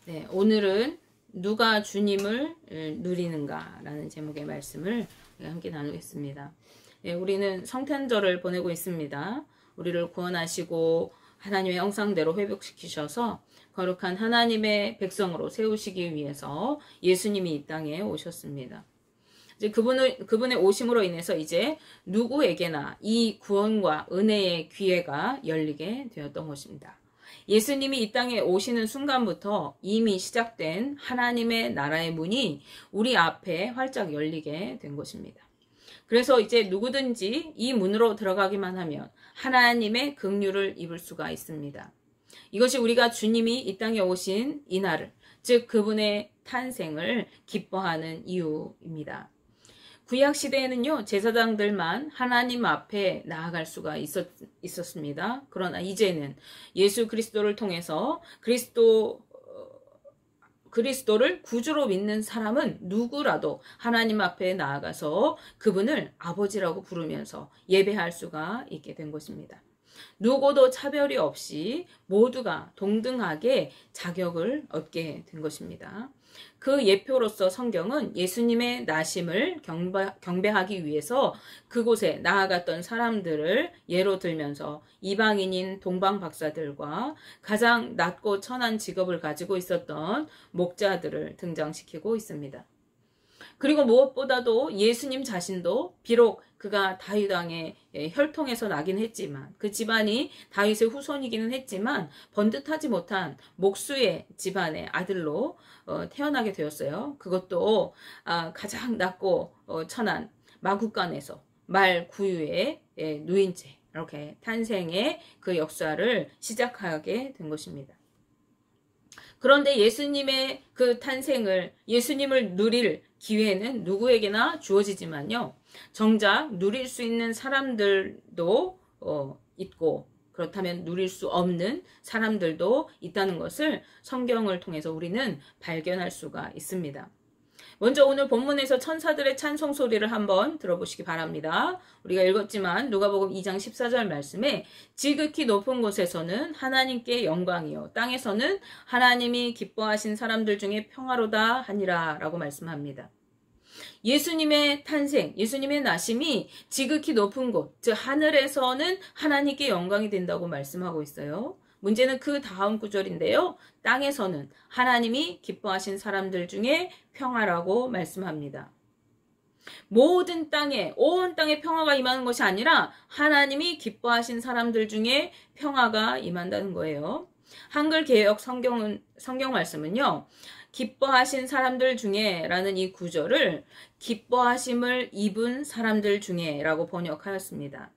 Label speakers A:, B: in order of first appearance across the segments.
A: 네, 오늘은 누가 주님을 누리는가 라는 제목의 말씀을 함께 나누겠습니다. 네, 우리는 성탄절을 보내고 있습니다. 우리를 구원하시고 하나님의 형상대로 회복시키셔서 거룩한 하나님의 백성으로 세우시기 위해서 예수님이 이 땅에 오셨습니다. 이제 그분의 오심으로 인해서 이제 누구에게나 이 구원과 은혜의 기회가 열리게 되었던 것입니다. 예수님이 이 땅에 오시는 순간부터 이미 시작된 하나님의 나라의 문이 우리 앞에 활짝 열리게 된 것입니다. 그래서 이제 누구든지 이 문으로 들어가기만 하면 하나님의 긍휼을 입을 수가 있습니다. 이것이 우리가 주님이 이 땅에 오신 이날을, 즉 그분의 탄생을 기뻐하는 이유입니다. 구약 시대에는요, 제사장들만 하나님 앞에 나아갈 수가 있었습니다. 그러나 이제는 예수 그리스도를 통해서 그리스도를 구주로 믿는 사람은 누구라도 하나님 앞에 나아가서 그분을 아버지라고 부르면서 예배할 수가 있게 된 것입니다. 누구도 차별이 없이 모두가 동등하게 자격을 얻게 된 것입니다. 그 예표로서 성경은 예수님의 나심을 경배하기 위해서 그곳에 나아갔던 사람들을 예로 들면서 이방인인 동방박사들과 가장 낮고 천한 직업을 가지고 있었던 목자들을 등장시키고 있습니다. 그리고 무엇보다도 예수님 자신도 비록 그가 다윗 왕의 혈통에서 나긴 했지만, 그 집안이 다윗의 후손이기는 했지만 번듯하지 못한 목수의 집안의 아들로 태어나게 되었어요. 그것도 가장 낮고 천한 마구간에서 말 구유에 누인 채 이렇게 탄생의 그 역사를 시작하게 된 것입니다. 그런데 예수님의 그 탄생을, 예수님을 누릴 기회는 누구에게나 주어지지만요, 정작 누릴 수 있는 사람들도 있고, 그렇다면 누릴 수 없는 사람들도 있다는 것을 성경을 통해서 우리는 발견할 수가 있습니다. 먼저 오늘 본문에서 천사들의 찬송 소리를 한번 들어보시기 바랍니다. 우리가 읽었지만 누가복음 2장 14절 말씀에 지극히 높은 곳에서는 하나님께 영광이요 땅에서는 하나님이 기뻐하신 사람들 중에 평화로다 하니라 라고 말씀합니다. 예수님의 탄생, 예수님의 나심이 지극히 높은 곳, 즉 하늘에서는 하나님께 영광이 된다고 말씀하고 있어요. 문제는 그 다음 구절인데요. 땅에서는 하나님이 기뻐하신 사람들 중에 평화라고 말씀합니다. 모든 땅에, 온 땅에 평화가 임하는 것이 아니라 하나님이 기뻐하신 사람들 중에 평화가 임한다는 거예요. 한글 개역 성경 말씀은요, 기뻐하신 사람들 중에 라는 이 구절을 기뻐하심을 입은 사람들 중에 라고 번역하였습니다.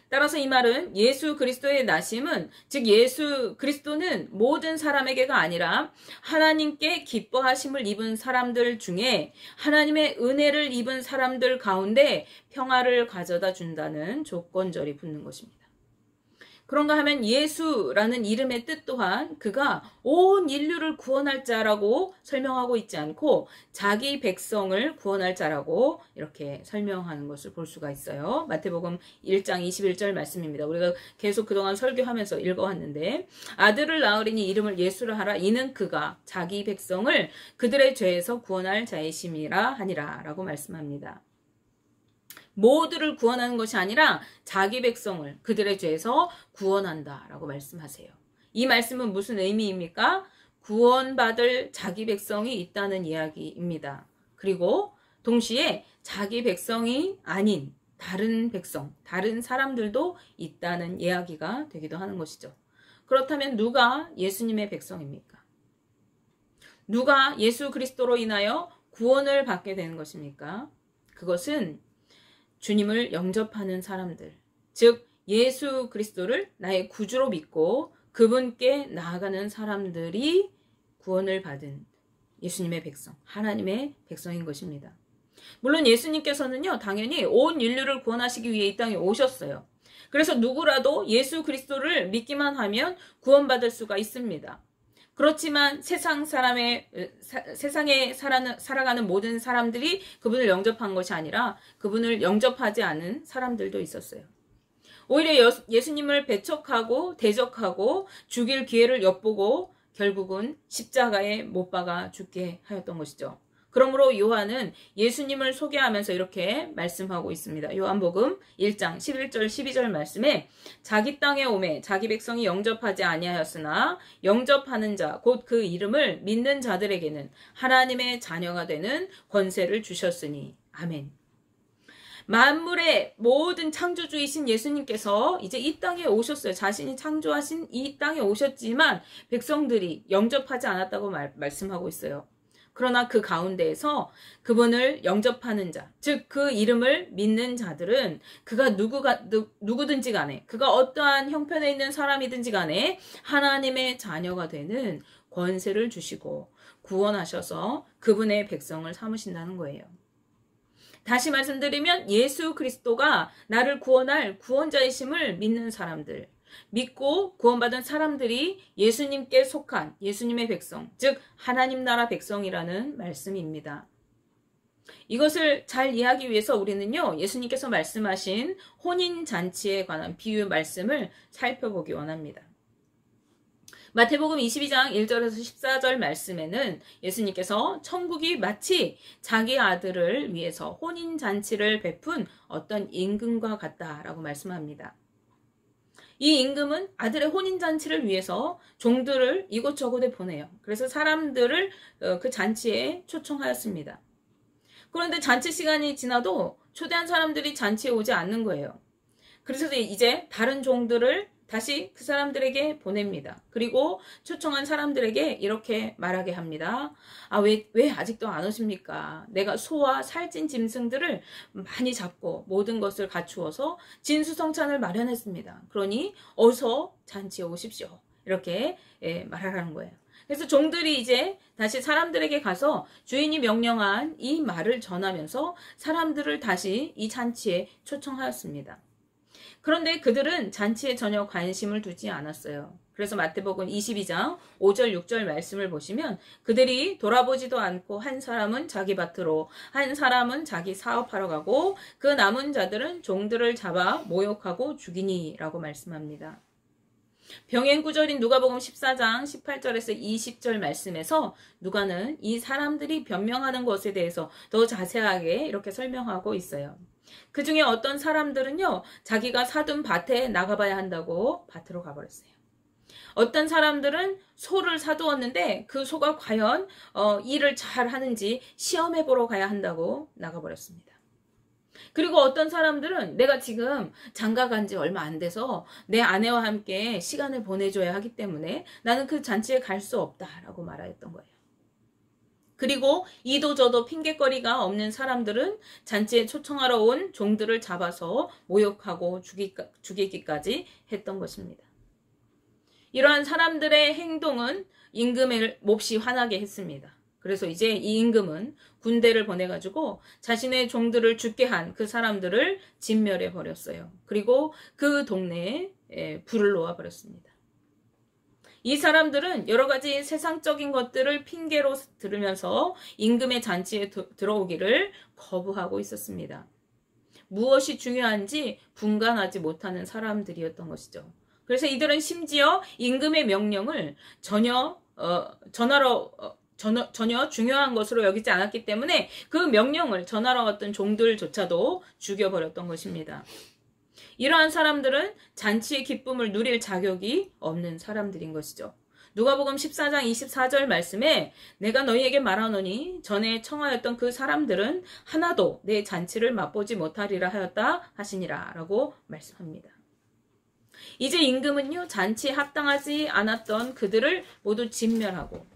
A: 따라서 이 말은 예수 그리스도의 나심은, 즉 예수 그리스도는 모든 사람에게가 아니라 하나님께 기뻐하심을 입은 사람들 중에 하나님의 은혜를 입은 사람들 가운데 평화를 가져다 준다는 조건절이 붙는 것입니다. 그런가 하면 예수라는 이름의 뜻 또한 그가 온 인류를 구원할 자라고 설명하고 있지 않고 자기 백성을 구원할 자라고 이렇게 설명하는 것을 볼 수가 있어요. 마태복음 1장 21절 말씀입니다. 우리가 계속 그동안 설교하면서 읽어왔는데, 아들을 낳으리니 이름을 예수라 하라. 이는 그가 자기 백성을 그들의 죄에서 구원할 자이심이라 하니라 라고 말씀합니다. 모두를 구원하는 것이 아니라 자기 백성을 그들의 죄에서 구원한다 라고 말씀하세요. 이 말씀은 무슨 의미입니까? 구원받을 자기 백성이 있다는 이야기입니다. 그리고 동시에 자기 백성이 아닌 다른 백성, 다른 사람들도 있다는 이야기가 되기도 하는 것이죠. 그렇다면 누가 예수님의 백성입니까? 누가 예수 그리스도로 인하여 구원을 받게 되는 것입니까? 그것은 주님을 영접하는 사람들, 즉 예수 그리스도를 나의 구주로 믿고 그분께 나아가는 사람들이 구원을 받은 예수님의 백성, 하나님의 백성인 것입니다. 물론 예수님께서는요, 당연히 온 인류를 구원하시기 위해 이 땅에 오셨어요. 그래서 누구라도 예수 그리스도를 믿기만 하면 구원받을 수가 있습니다. 그렇지만 세상에 살아가는 모든 사람들이 그분을 영접한 것이 아니라 그분을 영접하지 않은 사람들도 있었어요. 오히려 예수님을 배척하고 대적하고 죽일 기회를 엿보고 결국은 십자가에 못 박아 죽게 하였던 것이죠. 그러므로 요한은 예수님을 소개하면서 이렇게 말씀하고 있습니다. 요한복음 1장 11절 12절 말씀에 자기 땅에 오매 자기 백성이 영접하지 아니하였으나 영접하는 자 곧 그 이름을 믿는 자들에게는 하나님의 자녀가 되는 권세를 주셨으니 아멘. 만물의 모든 창조주이신 예수님께서 이제 이 땅에 오셨어요. 자신이 창조하신 이 땅에 오셨지만 백성들이 영접하지 않았다고 말씀하고 있어요. 그러나 그 가운데에서 그분을 영접하는 자, 즉 그 이름을 믿는 자들은 그가 누구든지 간에, 그가 어떠한 형편에 있는 사람이든지 간에 하나님의 자녀가 되는 권세를 주시고 구원하셔서 그분의 백성을 삼으신다는 거예요. 다시 말씀드리면 예수 그리스도가 나를 구원할 구원자이심을 믿는 사람들, 믿고 구원받은 사람들이 예수님께 속한 예수님의 백성, 즉 하나님 나라 백성이라는 말씀입니다. 이것을 잘 이해하기 위해서 우리는요, 예수님께서 말씀하신 혼인잔치에 관한 비유 말씀을 살펴보기 원합니다. 마태복음 22장 1절에서 14절 말씀에는 예수님께서 천국이 마치 자기 아들을 위해서 혼인잔치를 베푼 어떤 임금과 같다라고 말씀합니다. 이 임금은 아들의 혼인잔치를 위해서 종들을 이곳저곳에 보내요. 그래서 사람들을 그 잔치에 초청하였습니다. 그런데 잔치 시간이 지나도 초대한 사람들이 잔치에 오지 않는 거예요. 그래서 이제 다른 종들을 다시 그 사람들에게 보냅니다. 그리고 초청한 사람들에게 이렇게 말하게 합니다. 왜 아직도 안 오십니까? 내가 소와 살찐 짐승들을 많이 잡고 모든 것을 갖추어서 진수성찬을 마련했습니다. 그러니 어서 잔치에 오십시오. 이렇게 말하라는 거예요. 그래서 종들이 이제 다시 사람들에게 가서 주인이 명령한 이 말을 전하면서 사람들을 다시 이 잔치에 초청하였습니다. 그런데 그들은 잔치에 전혀 관심을 두지 않았어요. 그래서 마태복음 22장 5절 6절 말씀을 보시면 그들이 돌아보지도 않고 한 사람은 자기 밭으로 한 사람은 자기 사업하러 가고 그 남은 자들은 종들을 잡아 모욕하고 죽이니 라고 말씀합니다. 병행구절인 누가복음 14장 18절에서 20절 말씀에서 누가는 이 사람들이 변명하는 것에 대해서 더 자세하게 이렇게 설명하고 있어요. 그 중에 어떤 사람들은요, 자기가 사둔 밭에 나가봐야 한다고 밭으로 가버렸어요. 어떤 사람들은 소를 사두었는데 그 소가 과연 일을 잘 하는지 시험해보러 가야 한다고 나가버렸습니다. 그리고 어떤 사람들은 내가 지금 장가 간 지 얼마 안 돼서 내 아내와 함께 시간을 보내줘야 하기 때문에 나는 그 잔치에 갈 수 없다라고 말하였던 거예요. 그리고 이도저도 핑계거리가 없는 사람들은 잔치에 초청하러 온 종들을 잡아서 모욕하고 죽이기까지 했던 것입니다. 이러한 사람들의 행동은 임금을 몹시 화나게 했습니다. 그래서 이제 이 임금은 군대를 보내가지고 자신의 종들을 죽게 한 그 사람들을 진멸해 버렸어요. 그리고 그 동네에 불을 놓아 버렸습니다. 이 사람들은 여러 가지 세상적인 것들을 핑계로 들으면서 임금의 잔치에 들어오기를 거부하고 있었습니다. 무엇이 중요한지 분간하지 못하는 사람들이었던 것이죠. 그래서 이들은 심지어 임금의 명령을 전혀 중요한 것으로 여기지 않았기 때문에 그 명령을 전하러 왔던 종들조차도 죽여버렸던 것입니다. 이러한 사람들은 잔치의 기쁨을 누릴 자격이 없는 사람들인 것이죠. 누가복음 14장 24절 말씀에 내가 너희에게 말하노니 전에 청하였던 그 사람들은 하나도 내 잔치를 맛보지 못하리라 하였다 하시니라 라고 말씀합니다. 이제 임금은요, 잔치에 합당하지 않았던 그들을 모두 진멸하고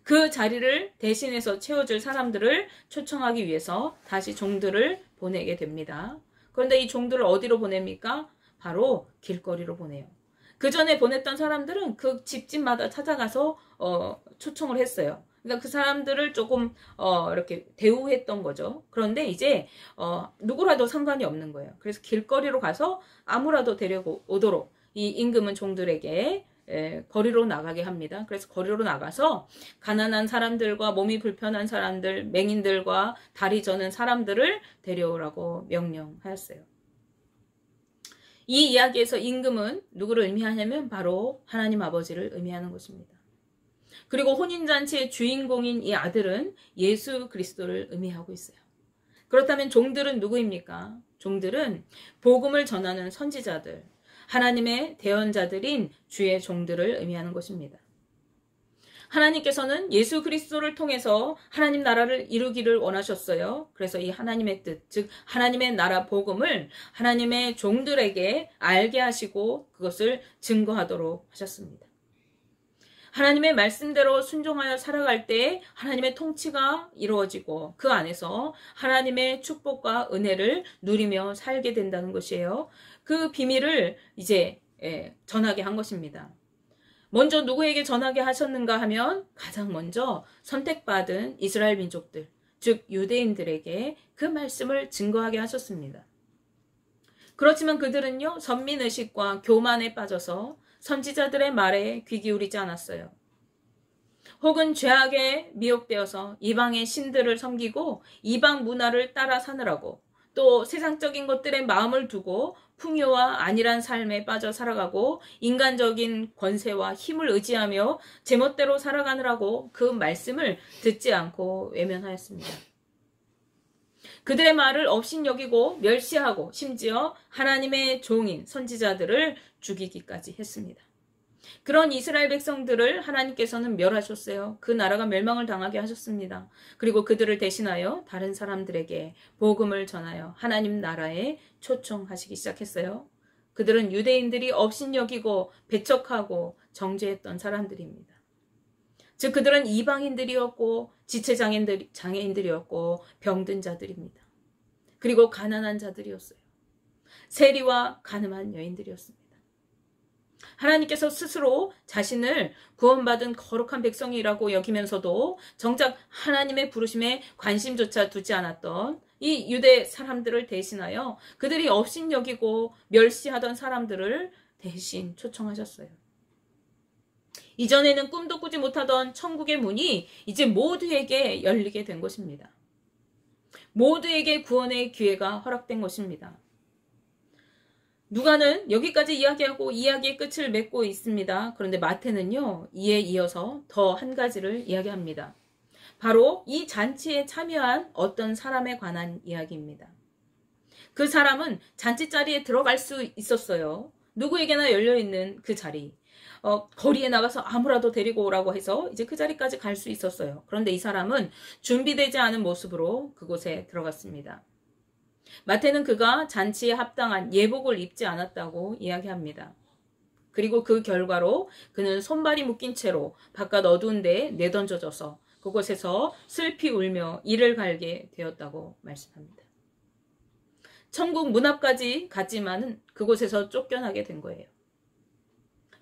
A: 그 자리를 대신해서 채워줄 사람들을 초청하기 위해서 다시 종들을 보내게 됩니다. 그런데 이 종들을 어디로 보냅니까? 바로 길거리로 보내요. 그 전에 보냈던 사람들은 그 집집마다 찾아가서 초청을 했어요. 그러니까 그 사람들을 조금 이렇게 대우했던 거죠. 그런데 이제 누구라도 상관이 없는 거예요. 그래서 길거리로 가서 아무라도 데려오도록 이 임금은 종들에게 거리로 나가게 합니다. 그래서 거리로 나가서 가난한 사람들과 몸이 불편한 사람들, 맹인들과 다리 저는 사람들을 데려오라고 명령하였어요. 이 이야기에서 임금은 누구를 의미하냐면 바로 하나님 아버지를 의미하는 것입니다. 그리고 혼인잔치의 주인공인 이 아들은 예수 그리스도를 의미하고 있어요. 그렇다면 종들은 누구입니까? 종들은 복음을 전하는 선지자들, 하나님의 대언자들인 주의 종들을 의미하는 것입니다. 하나님께서는 예수 그리스도를 통해서 하나님 나라를 이루기를 원하셨어요. 그래서 이 하나님의 뜻, 즉 하나님의 나라 복음을 하나님의 종들에게 알게 하시고 그것을 증거하도록 하셨습니다. 하나님의 말씀대로 순종하여 살아갈 때 하나님의 통치가 이루어지고 그 안에서 하나님의 축복과 은혜를 누리며 살게 된다는 것이에요. 그 비밀을 이제 전하게 한 것입니다. 먼저 누구에게 전하게 하셨는가 하면 가장 먼저 선택받은 이스라엘 민족들, 즉 유대인들에게 그 말씀을 증거하게 하셨습니다. 그렇지만 그들은요, 선민의식과 교만에 빠져서 선지자들의 말에 귀 기울이지 않았어요. 혹은 죄악에 미혹되어서 이방의 신들을 섬기고 이방 문화를 따라 사느라고 또 세상적인 것들에 마음을 두고 풍요와 안일한 삶에 빠져 살아가고 인간적인 권세와 힘을 의지하며 제멋대로 살아가느라고 그 말씀을 듣지 않고 외면하였습니다. 그들의 말을 업신여기고 멸시하고 심지어 하나님의 종인 선지자들을 죽이기까지 했습니다. 그런 이스라엘 백성들을 하나님께서는 멸하셨어요. 그 나라가 멸망을 당하게 하셨습니다. 그리고 그들을 대신하여 다른 사람들에게 복음을 전하여 하나님 나라에 초청하시기 시작했어요. 그들은 유대인들이 업신여기고 배척하고 정죄했던 사람들입니다. 즉 그들은 이방인들이었고 지체장애인들이었고 병든 자들입니다. 그리고 가난한 자들이었어요. 세리와 가늠한 여인들이었습니다. 하나님께서 스스로 자신을 구원받은 거룩한 백성이라고 여기면서도 정작 하나님의 부르심에 관심조차 두지 않았던 이 유대 사람들을 대신하여 그들이 업신여기고 멸시하던 사람들을 대신 초청하셨어요. 이전에는 꿈도 꾸지 못하던 천국의 문이 이제 모두에게 열리게 된 것입니다. 모두에게 구원의 기회가 허락된 것입니다. 누가는 여기까지 이야기하고 이야기의 끝을 맺고 있습니다. 그런데 마태는요, 이에 이어서 더 한 가지를 이야기합니다. 바로 이 잔치에 참여한 어떤 사람에 관한 이야기입니다. 그 사람은 잔치 자리에 들어갈 수 있었어요. 누구에게나 열려있는 그 자리. 거리에 나가서 아무라도 데리고 오라고 해서 이제 그 자리까지 갈 수 있었어요. 그런데 이 사람은 준비되지 않은 모습으로 그곳에 들어갔습니다. 마태는 그가 잔치에 합당한 예복을 입지 않았다고 이야기합니다. 그리고 그 결과로 그는 손발이 묶인 채로 바깥 어두운 데에 내던져져서 그곳에서 슬피 울며 이를 갈게 되었다고 말씀합니다. 천국 문 앞까지 갔지만은 그곳에서 쫓겨나게 된 거예요.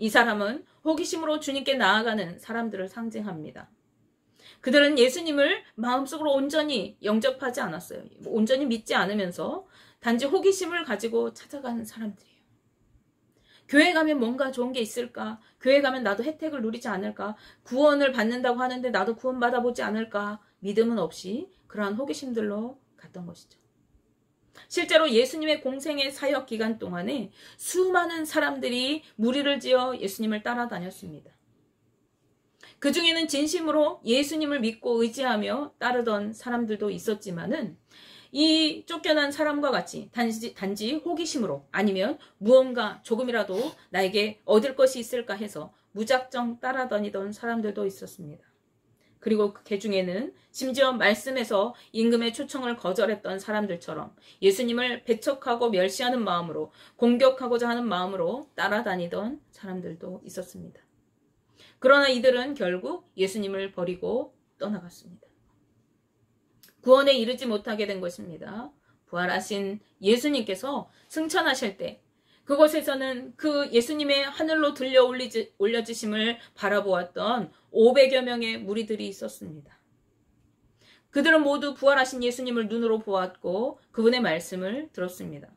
A: 이 사람은 호기심으로 주님께 나아가는 사람들을 상징합니다. 그들은 예수님을 마음속으로 온전히 영접하지 않았어요. 온전히 믿지 않으면서 단지 호기심을 가지고 찾아가는 사람들이에요. 교회 가면 뭔가 좋은 게 있을까? 교회 가면 나도 혜택을 누리지 않을까? 구원을 받는다고 하는데 나도 구원 받아보지 않을까? 믿음은 없이 그러한 호기심들로 갔던 것이죠. 실제로 예수님의 공생의 사역 기간 동안에 수많은 사람들이 무리를 지어 예수님을 따라다녔습니다. 그 중에는 진심으로 예수님을 믿고 의지하며 따르던 사람들도 있었지만은 이 쫓겨난 사람과 같이 단지 호기심으로 아니면 무언가 조금이라도 나에게 얻을 것이 있을까 해서 무작정 따라다니던 사람들도 있었습니다. 그리고 그 중에는 심지어 말씀에서 임금의 초청을 거절했던 사람들처럼 예수님을 배척하고 멸시하는 마음으로 공격하고자 하는 마음으로 따라다니던 사람들도 있었습니다. 그러나 이들은 결국 예수님을 버리고 떠나갔습니다. 구원에 이르지 못하게 된 것입니다. 부활하신 예수님께서 승천하실 때 그곳에서는 그 예수님의 하늘로 들려 올려지심을 바라보았던 500여 명의 무리들이 있었습니다. 그들은 모두 부활하신 예수님을 눈으로 보았고 그분의 말씀을 들었습니다.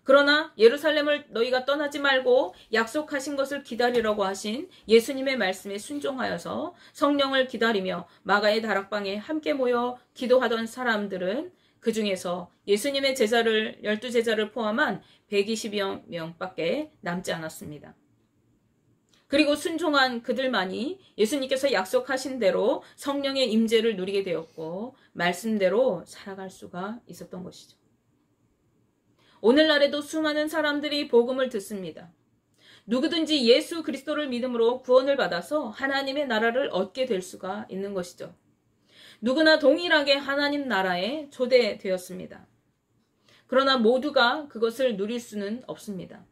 A: 그러나 예루살렘을 너희가 떠나지 말고 약속하신 것을 기다리라고 하신 예수님의 말씀에 순종하여서 성령을 기다리며 마가의 다락방에 함께 모여 기도하던 사람들은 그 중에서 예수님의 제자를 12제자를 포함한 120여 명밖에 남지 않았습니다. 그리고 순종한 그들만이 예수님께서 약속하신 대로 성령의 임재를 누리게 되었고 말씀대로 살아갈 수가 있었던 것이죠. 오늘날에도 수많은 사람들이 복음을 듣습니다. 누구든지 예수 그리스도를 믿음으로 구원을 받아서 하나님의 나라를 얻게 될 수가 있는 것이죠. 누구나 동일하게 하나님 나라에 초대되었습니다. 그러나 모두가 그것을 누릴 수는 없습니다.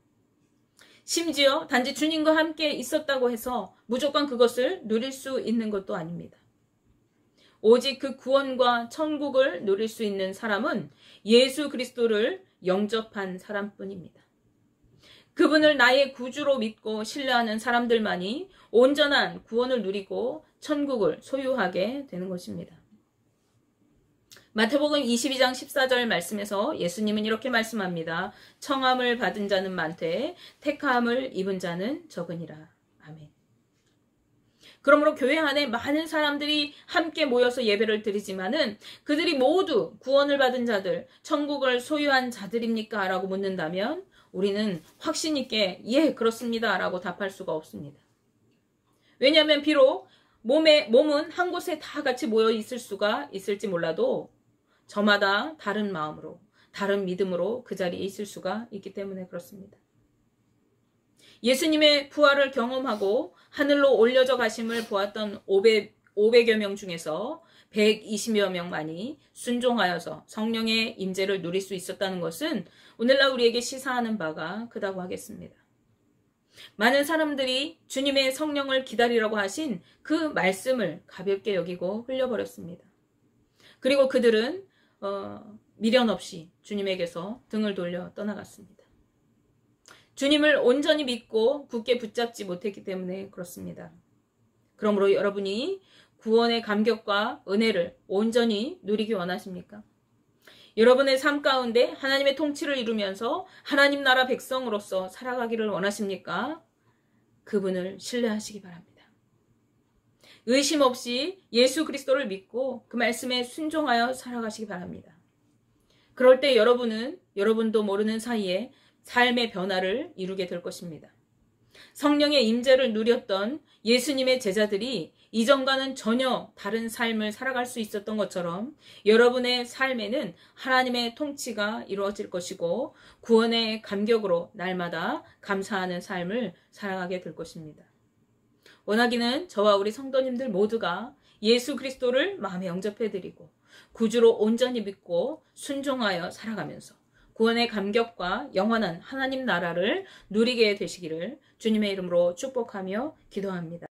A: 심지어 단지 주님과 함께 있었다고 해서 무조건 그것을 누릴 수 있는 것도 아닙니다. 오직 그 구원과 천국을 누릴 수 있는 사람은 예수 그리스도를 영접한 사람뿐입니다. 그분을 나의 구주로 믿고 신뢰하는 사람들만이 온전한 구원을 누리고 천국을 소유하게 되는 것입니다. 마태복음 22장 14절 말씀에서 예수님은 이렇게 말씀합니다. 청함을 받은 자는 많되 택함을 입은 자는 적으니라. 아멘. 그러므로 교회 안에 많은 사람들이 함께 모여서 예배를 드리지만은 그들이 모두 구원을 받은 자들, 천국을 소유한 자들입니까? 라고 묻는다면 우리는 확신 있게 예, 그렇습니다. 라고 답할 수가 없습니다. 왜냐하면 비록 몸은 한 곳에 다 같이 모여 있을 수가 있을지 몰라도 저마다 다른 마음으로, 다른 믿음으로 그 자리에 있을 수가 있기 때문에 그렇습니다. 예수님의 부활을 경험하고 하늘로 올려져 가심을 보았던 500여 명 중에서 120여 명만이 순종하여서 성령의 임재를 누릴 수 있었다는 것은 오늘날 우리에게 시사하는 바가 크다고 하겠습니다. 많은 사람들이 주님의 성령을 기다리라고 하신 그 말씀을 가볍게 여기고 흘려버렸습니다. 그리고 그들은 미련 없이 주님에게서 등을 돌려 떠나갔습니다. 주님을 온전히 믿고 굳게 붙잡지 못했기 때문에 그렇습니다. 그러므로 여러분이 구원의 감격과 은혜를 온전히 누리기 원하십니까? 여러분의 삶 가운데 하나님의 통치를 이루면서 하나님 나라 백성으로서 살아가기를 원하십니까? 그분을 신뢰하시기 바랍니다. 의심 없이 예수 그리스도를 믿고 그 말씀에 순종하여 살아가시기 바랍니다. 그럴 때 여러분도 모르는 사이에 삶의 변화를 이루게 될 것입니다. 성령의 임재를 누렸던 예수님의 제자들이 이전과는 전혀 다른 삶을 살아갈 수 있었던 것처럼 여러분의 삶에는 하나님의 통치가 이루어질 것이고 구원의 감격으로 날마다 감사하는 삶을 살아가게 될 것입니다. 원하기는 저와 우리 성도님들 모두가 예수 그리스도를 마음에 영접해드리고 구주로 온전히 믿고 순종하여 살아가면서 구원의 감격과 영원한 하나님 나라를 누리게 되시기를 주님의 이름으로 축복하며 기도합니다.